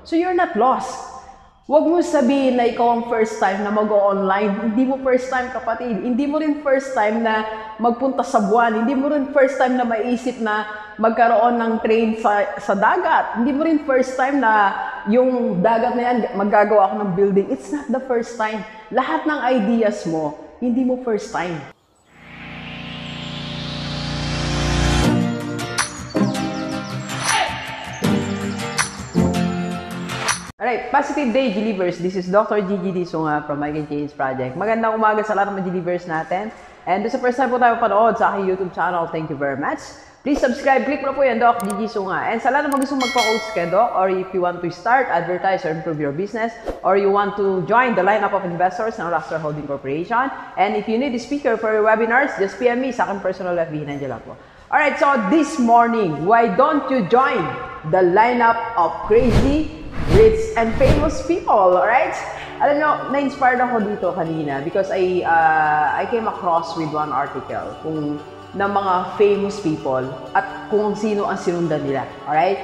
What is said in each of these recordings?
So you're not lost. Huwag mo sabihin na ikaw ang first time na mag-o-online. Hindi mo first time, kapatid. Hindi mo rin first time na magpunta sa buwan. Hindi mo rin first time na maisip na magkaroon ng train sa dagat. Hindi mo rin first time na yung dagat na yan, maggagawa ako ng building. It's not the first time. Lahat ng ideas mo, hindi mo first time. Alright, positive day, Gilivers. This is Dr. Gigi Sunga from I Can Change Project. Magandang umaga sa lahat ng mga Gilivers natin. And this is the first time po tayo panood sa aking YouTube channel. Thank you very much. Please subscribe, click mo na po yan, Doc Gigi Sunga. And sa lahat ng mga gusto magpa-coach kay Doc, or if you want to start, advertise, or improve your business, or you want to join the lineup of investors ng Rockstar Holding Corporation, and if you need a speaker for your webinars, just PM me sa aking personal FB. Nandiyan lang po. Alright, so this morning, why don't you join the lineup of crazy, rich, and famous people, alright? Alam nyo, na-inspired ako dito kanina because I came across with one article ng mga famous people at kung sino ang sinundan nila, alright?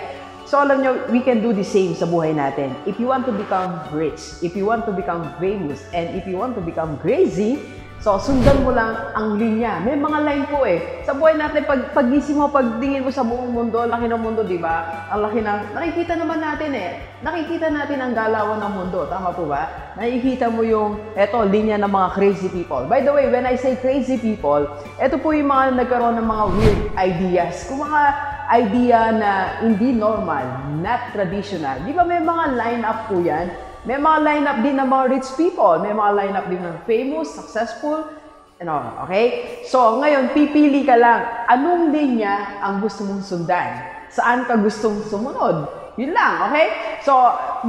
So alam nyo, we can do the same sa buhay natin. If you want to become rich, if you want to become famous, and if you want to become crazy, so, sundan mo lang ang linya. May mga line po eh. Sa buhay natin, pag-gising mo, pagtingin mo sa buong mundo, laki ng mundo, di ba? Ang laki ng... Nakikita naman natin eh. Nakikita natin ang galawan ng mundo. Tama po ba? Nakikita mo yung, eto, linya ng mga crazy people. By the way, when I say crazy people, eto po yung mga nagkaroon ng mga weird ideas. Kung mga idea na hindi normal, not traditional. Di ba may mga line-up po yan? May mga line-up din ng mga rich people. May mga line-up din ng famous, successful, and all. Okay? So, ngayon, pipili ka lang. Anong linya ang gusto mong sundan? Saan ka gustong sumunod? Yun lang, okay? So,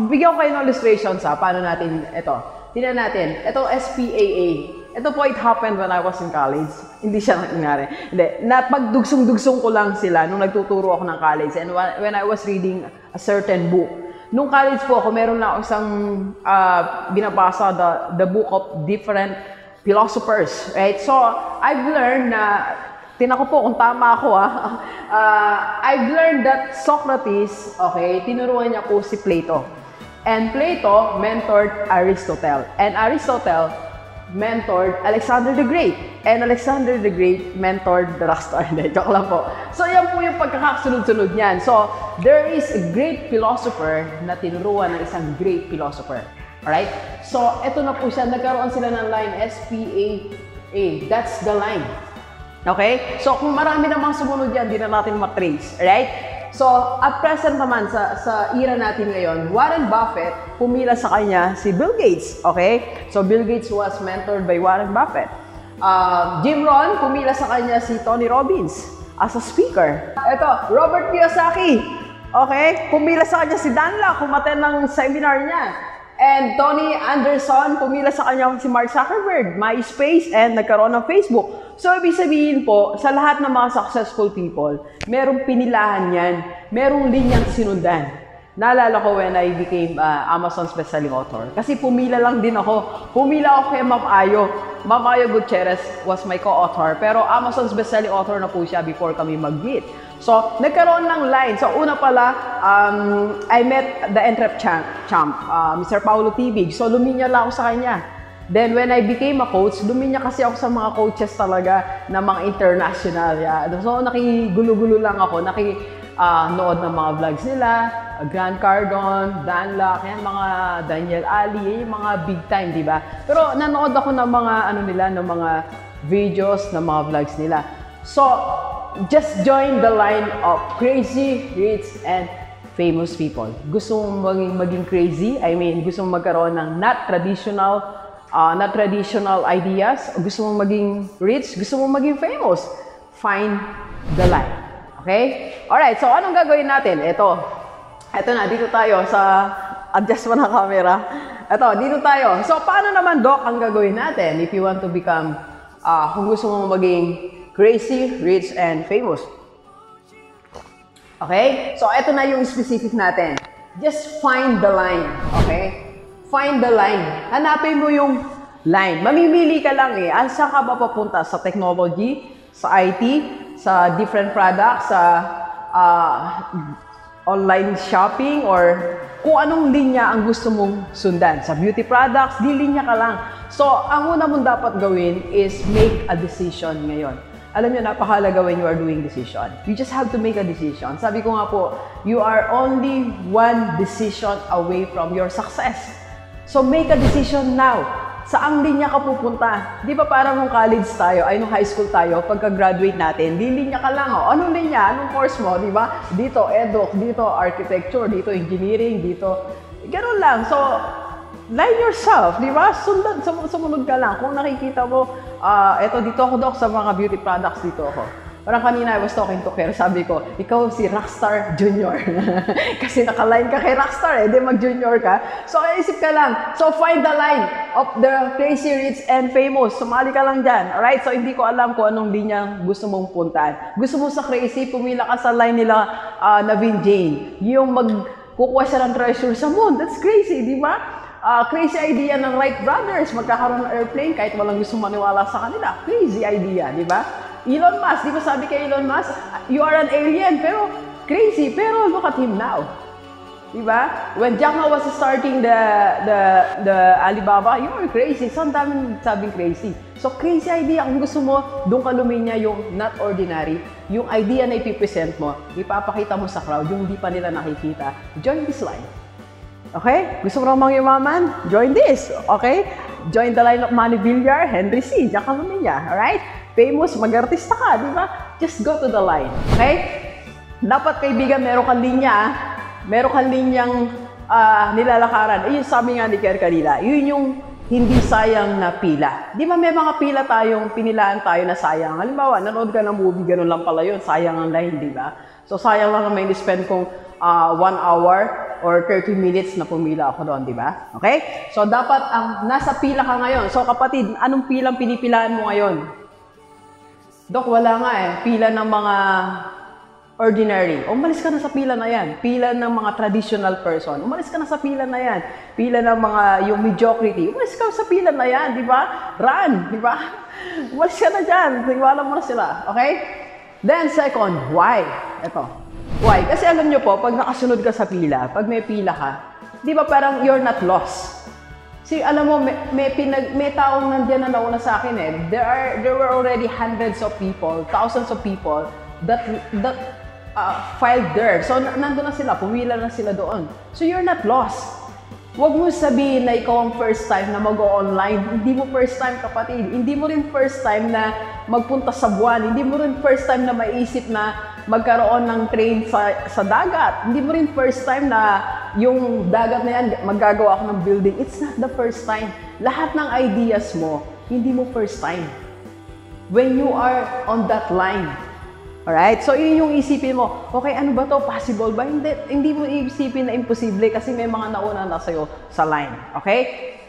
bigyan ko kayo ng illustrations ha. Paano natin ito? Tingnan natin. Ito, SPAA. Ito po, it happened when I was in college. Hindi siya nangyari. Hindi. Napagdugsong-dugsong ko lang sila nung nagtuturo ako ng college. And when I was reading a certain book, nung college po ako, meron na ako isang binabasa, the book of different philosophers, right? So, I've learned na, tinako po kung tama ako I've learned that Socrates, okay, tinuruan niya po si Plato. And Plato mentored Aristotle. And Aristotle mentored Alexander the Great. And Alexander the Great mentored the Rockstar. Joke lang po. So, yan po yung pagkakasunod-sunod niyan. So, there is a great philosopher na tinuruan ng isang great philosopher. Alright? So, eto na po siya. Nagkaroon sila ng line, SPAA. That's the line. Okay? So, kung marami namang sumunod yan, di na natin matrace. Alright? So, at present naman, sa era natin ngayon, Warren Buffett, pumila sa kanya si Bill Gates. Okay? So, Bill Gates was mentored by Warren Buffett. Jim Rohn, pumila sa kanya si Tony Robbins as a speaker. Ito, Robert Kiyosaki. Okay? Pumila sa kanya si Dan Lok, kumaten ng seminar niya. And Tony Anderson, pumila sa kanya si Mark Zuckerberg, MySpace, and nagkaroon ng Facebook. So, ibig sabihin po, sa lahat ng mga successful people, merong pinilahan yan, merong linyang sinundan. Naalala ko when I became Amazon's bestselling author. Kasi pumila lang din ako. Pumila ako kay Ma'am Ayo. Ma'am Ayo Gutierrez was my co-author. Pero Amazon's bestselling author na po siya before kami mag-meet. So, nagkaroon ng line. So, una pala, I met the entrep champ, Mr. Paulo Tibig. So, luminya lang ako sa kanya. Then, when I became a coach, luminya kasi ako sa mga coaches talaga na mga international. So, nakigulo-gulo lang ako. Nood ng mga vlogs nila, Grant Cardone, Dan Lok, yan, mga Daniel Ali, yan yung mga big time, di ba? Pero nanood ako ng mga, ng mga videos, ng mga vlogs nila. So, just join the line of crazy, rich, and famous people. Gusto mong maging crazy? I mean, gusto mong magkaroon ng not traditional ideas? Gusto mong maging rich? Gusto mong maging famous? Find the line. Okay? Alright, so anong gagawin natin? Ito na, dito tayo sa adjust mo ng camera. Ito, dito tayo. So, paano naman, Doc, ang gagawin natin if you want to become, kung gusto mong maging crazy, rich, and famous? Okay? So, ito na yung specific natin. Just find the line. Okay? Find the line. Hanapin mo yung line. Mamimili ka lang eh. Saan ka ba papunta? Sa technology, sa IT, sa different products, sa online shopping or kung anong linya ang gusto mong sundan. Sa beauty products, di linya ka lang. So, ang una mong dapat gawin is make a decision ngayon. Alam niyo, napakahalaga when you are doing decision. You just have to make a decision. Sabi ko nga po, you are only one decision away from your success. So, make a decision now. Saang linya ka pupunta? Di ba parang nung college tayo, ay nung high school tayo, pagka-graduate natin, di linya ka lang. Oh. Anong linya? Anong course mo? Di ba? Dito, edoc, dito, architecture, dito, engineering, dito. Ganun lang. So, line yourself, di ba? Sumunod ka lang. Kung nakikita mo, eto dito ako, Doc, sa mga beauty products, dito ako. Parang kanina, I was talking to Claire, sabi ko, ikaw si Rockstar Junior. Kasi naka-line ka kay Rockstar, di mag-junior ka. So, isip ka lang. So, find the line of the crazy, rich, and famous. Sumali ka lang dyan. Alright? So, hindi ko alam kung anong linya gusto mong puntaan. Gusto mo sa crazy, pumila ka sa line nila na Vin Jane. Yung magkukuha siya ng treasure sa moon. That's crazy, di ba? Crazy idea ng Wright brothers, magkakaroon ng airplane kahit walang gusto maniwala sa kanila. Crazy idea, di ba? Elon Musk, di ba sabi kay Elon Musk, you are an alien, pero crazy, pero look at him now. Di ba? When Jack Ma was starting the Alibaba, you are crazy. So, ang daming sabing crazy. So, crazy idea. Kung gusto mo, doon ka luminya yung not ordinary, yung idea na ipipresent mo, ipapakita mo sa crowd, yung hindi pa nila nakikita. Join this line. Okay? Gusto mo namang yumaman? Join this. Okay? Join the line of Manny Villar, Henry C. Diyan ka luminya. Alright? Famous, mag-artista ka, di ba? Just go to the line. Okay? Dapat, kaibigan, meron kang linya, meron kang linyang nilalakaran. Yung sabi nga ni Claire kanina, yun yung hindi sayang na pila. Di ba may mga pila tayong pinilaan tayo na sayang? Halimbawa, nanood ka ng movie, ganun lang pala yun, sayang ang line, di ba? So, sayang lang na may spend kong 1 hour or 30 minutes na pumila ako doon, di ba? Okay? So, dapat ang nasa pila ka ngayon. So, kapatid, anong pilang pinipilaan mo ngayon? Dok, wala nga eh. Pila ng mga ordinary. Umalis ka na sa pila na yan. Pila ng mga traditional person. Umalis ka na sa pila na yan. Pila ng mga yung mediocrity. Umalis ka sa pila na yan, di ba? Run, di ba? Umalis ka na dyan. Tingwala mo na sila. Okay? Then, second, why? Ito. Why? Kasi alam nyo po, pag nakasunod ka sa pila, pag may pila ka, di ba parang you're not lost? See, alam mo, may taong nandiyan na nauna sa akin eh. There were already hundreds of people, thousands of people that filed there. So, nandun na sila, pumila na sila doon. So, you're not lost. Huwag mo sabihin na ikaw ang first time na mag-o-online. Hindi mo first time, kapatid. Hindi mo rin first time na magpunta sa buwan. Hindi mo rin first time na maisip na magkaroon ng train sa dagat. Hindi mo rin first time na yung dagat na yan, maggagawa ako ng building. It's not the first time. Lahat ng ideas mo, hindi mo first time. When you are on that line. Alright? So, yun yung isipin mo, okay, ano ba to? Possible ba? Hindi mo isipin na imposible kasi may mga nauna na sa'yo sa line. Okay?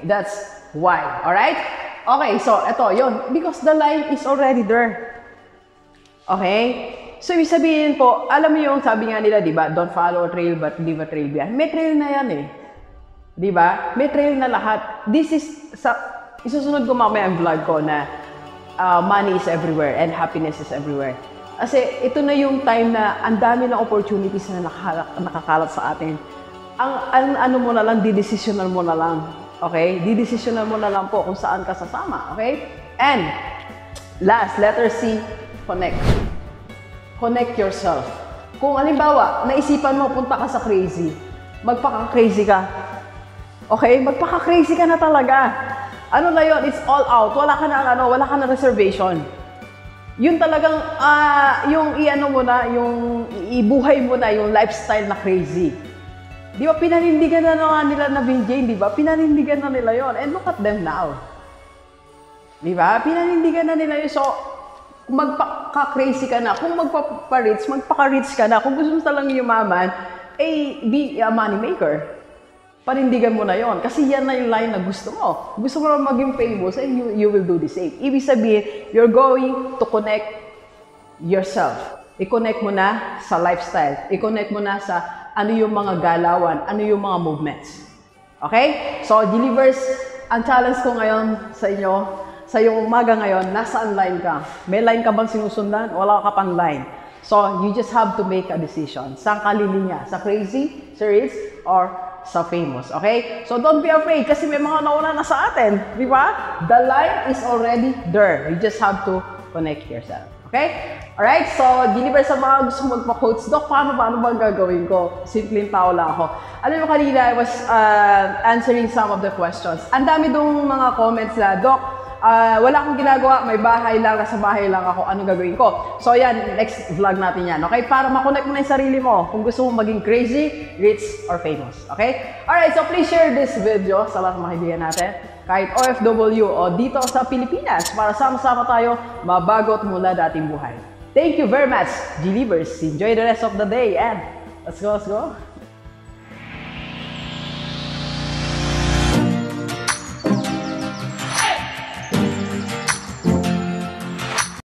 That's why. Alright? Okay, so, ito, yun. Because the line is already there. Okay? So, ibig sabihin po, alam mo yung sabi nga nila, di ba? Don't follow a trail but leave a trail behind. May trail na yan eh. Di ba? May trail na lahat. This is, isusunod ko mamaya ang vlog ko na money is everywhere and happiness is everywhere. Kasi ito na yung time na ang dami ng opportunities na nakakalat sa atin. Ang ano mo na lang, didesisyonan mo na lang. Okay? Didesisyonan mo na lang po kung saan ka sasama. Okay? And, last, letter C, connect. Connect yourself. Kung halimbawa, naisipan mo, punta ka sa crazy, magpaka-crazy ka. Okay? Magpaka-crazy ka na talaga. Ano na yun? It's all out. Wala ka na reservation. Yun talagang, yung i-ano mo na, yung ibuhay mo na, yung lifestyle na crazy. Di ba, pinanindigan na nila na Vin Jane, di ba? Pinanindigan na nila yon. And look at them now. Di ba? Pinanindigan na nila yun. So, kung magpaka-crazy ka na, kung magpaka-rich ka na, kung gusto mo talagang yumaman, be a money maker. Panindigan mo na yon. Kasi yan na yung line na gusto mo. Gusto mo na maging famous, and you will do the same. Ibig sabihin, you're going to connect yourself. I-connect mo na sa lifestyle. I-connect mo na sa ano yung mga galawan, ano yung mga movements. Okay? So, Delivers, ang challenge ko ngayon sa inyo, sa iyong umaga ngayon, nasaan line ka? May line ka bang sinusundan? Wala ka pang line. So, you just have to make a decision. Saan ka lilinya? Sa crazy, sa rich, or sa famous, okay? So, don't be afraid kasi may mga nauna na sa atin, di ba? The line is already there. You just have to connect yourself, okay? Alright, so, deliver sa mga gusto magpa-coach, Doc, paano bang gagawin ko? Simpleng tao lang ako. Alam mo kanina, I was answering some of the questions. Ang dami dong mga comments na, Doc, wala akong ginagawa, may bahay lang, nasa bahay lang ako, ano gagawin ko? So yan, next vlog natin yan, okay? Para makonect mo na yung sarili mo kung gusto mo maging crazy, rich, or famous, okay? Alright, so please share this video sa lahat ng mga kaibigan natin, kahit OFW o dito sa Pilipinas, para sama-sama tayo mabagot mula dating buhay. Thank you very much, G-Livers. Enjoy the rest of the day and let's go, let's go!